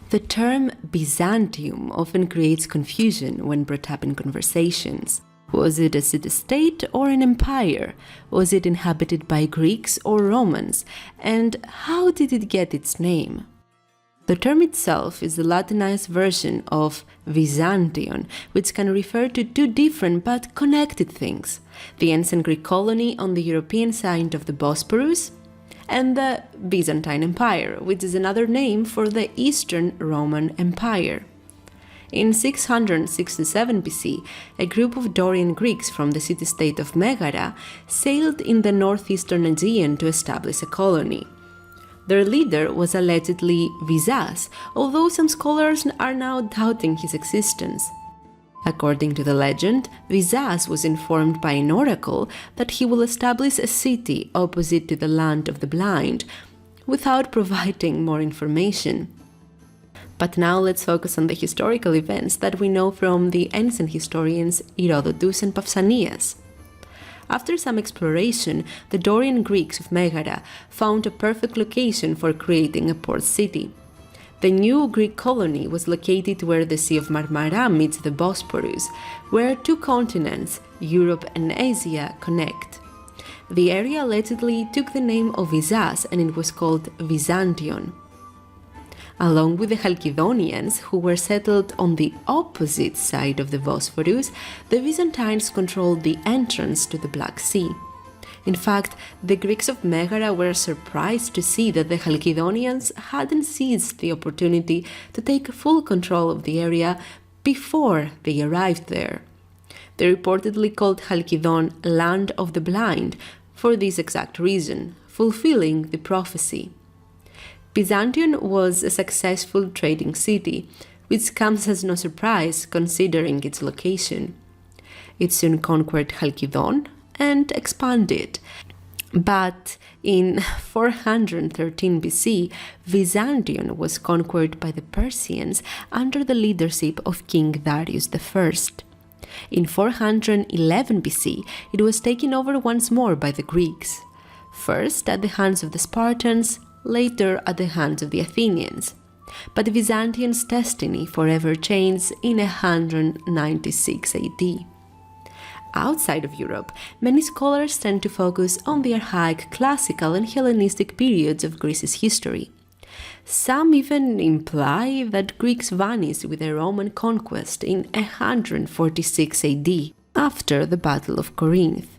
The term Byzantium often creates confusion when brought up in conversations. Was it a city-state or an empire? Was it inhabited by Greeks or Romans? And how did it get its name? The term itself is the latinized version of Byzantion, which can refer to two different but connected things: the ancient Greek colony on the European side of the Bosporus, and the Byzantine Empire, which is another name for the Eastern Roman Empire. In 667 BC, a group of Dorian Greeks from the city-state of Megara sailed in the northeastern Aegean to establish a colony. Their leader was allegedly Vyzas, although some scholars are now doubting his existence. According to the legend, Vyzas was informed by an oracle that he will establish a city opposite to the land of the blind, without providing more information. But now let's focus on the historical events that we know from the ancient historians Herodotus and Pausanias. After some exploration, the Dorian Greeks of Megara found a perfect location for creating a port city. The new Greek colony was located where the Sea of Marmara meets the Bosporus, where two continents, Europe and Asia, connect. The area allegedly took the name of Vyzas and it was called Byzantion. Along with the Chalkidonians, who were settled on the opposite side of the Bosphorus, the Byzantines controlled the entrance to the Black Sea. In fact, the Greeks of Megara were surprised to see that the Chalkidonians hadn't seized the opportunity to take full control of the area before they arrived there. They reportedly called Chalkidon Land of the Blind for this exact reason, fulfilling the prophecy. Byzantium was a successful trading city, which comes as no surprise considering its location. It soon conquered Chalkidon and expanded. But in 413 BC, Byzantium was conquered by the Persians under the leadership of King Darius I. In 411 BC, it was taken over once more by the Greeks, first at the hands of the Spartans, later at the hands of the Athenians. But Byzantium's destiny forever changed in 196 AD. Outside of Europe, many scholars tend to focus on the archaic, classical and Hellenistic periods of Greece's history. Some even imply that Greeks vanished with the Roman conquest in 146 AD, after the Battle of Corinth.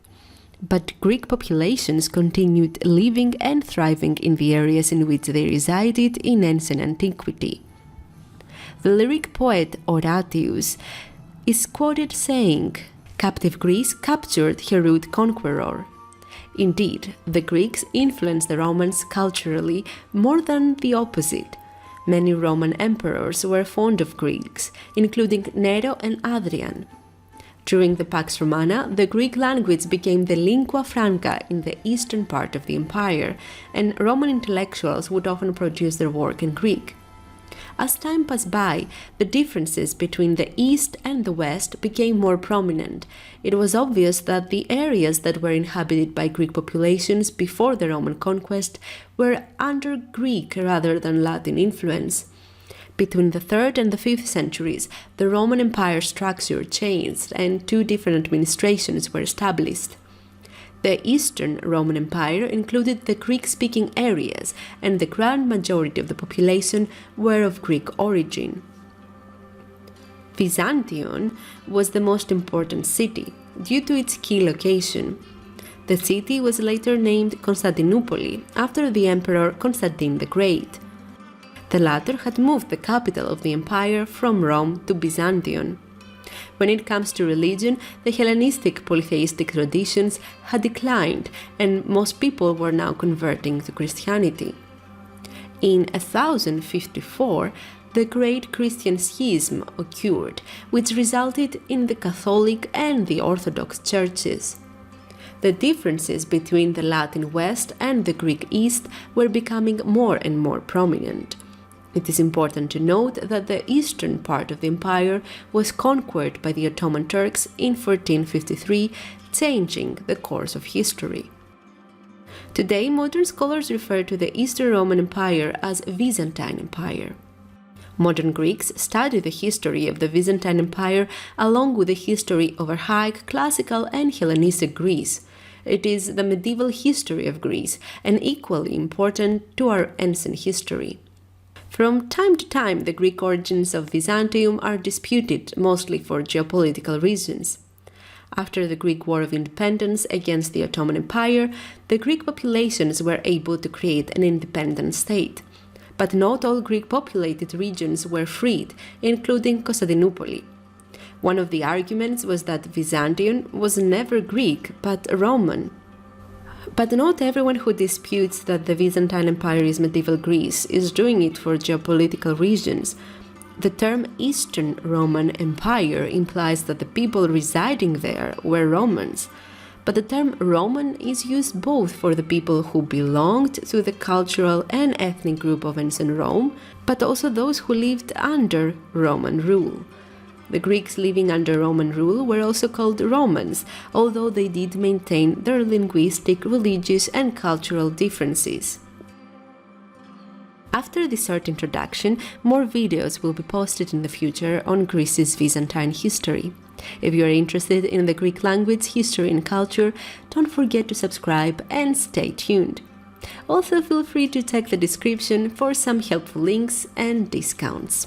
But Greek populations continued living and thriving in the areas in which they resided in ancient antiquity. The lyric poet Horatius is quoted saying, "Captive Greece captured her rude conqueror." Indeed, the Greeks influenced the Romans culturally more than the opposite. Many Roman emperors were fond of Greeks, including Nero and Hadrian. During the Pax Romana, the Greek language became the lingua franca in the eastern part of the empire, and Roman intellectuals would often produce their work in Greek. As time passed by, the differences between the East and the West became more prominent. It was obvious that the areas that were inhabited by Greek populations before the Roman conquest were under Greek rather than Latin influence. Between the 3rd and the 5th centuries, the Roman Empire structure changed and two different administrations were established. The Eastern Roman Empire included the Greek-speaking areas, and the grand majority of the population were of Greek origin. Byzantion was the most important city, due to its key location. The city was later named Constantinople, after the Emperor Constantine the Great. The latter had moved the capital of the empire from Rome to Byzantium. When it comes to religion, the Hellenistic polytheistic traditions had declined, and most people were now converting to Christianity. In 1054, the Great Christian Schism occurred, which resulted in the Catholic and the Orthodox churches. The differences between the Latin West and the Greek East were becoming more and more prominent. It is important to note that the eastern part of the empire was conquered by the Ottoman Turks in 1453, changing the course of history. Today, modern scholars refer to the Eastern Roman Empire as Byzantine Empire. Modern Greeks study the history of the Byzantine Empire along with the history of archaic, classical, and Hellenistic Greece. It is the medieval history of Greece and equally important to our ancient history. From time to time, the Greek origins of Byzantium are disputed, mostly for geopolitical reasons. After the Greek War of Independence against the Ottoman Empire, the Greek populations were able to create an independent state. But not all Greek-populated regions were freed, including Constantinople. One of the arguments was that Byzantion was never Greek, but Roman. But not everyone who disputes that the Byzantine Empire is medieval Greece is doing it for geopolitical reasons. The term Eastern Roman Empire implies that the people residing there were Romans. But the term Roman is used both for the people who belonged to the cultural and ethnic group of ancient Rome, but also those who lived under Roman rule. The Greeks living under Roman rule were also called Romans, although they did maintain their linguistic, religious, and cultural differences. After this short introduction, more videos will be posted in the future on Greece's Byzantine history. If you are interested in the Greek language, history, and culture, don't forget to subscribe and stay tuned. Also, feel free to check the description for some helpful links and discounts.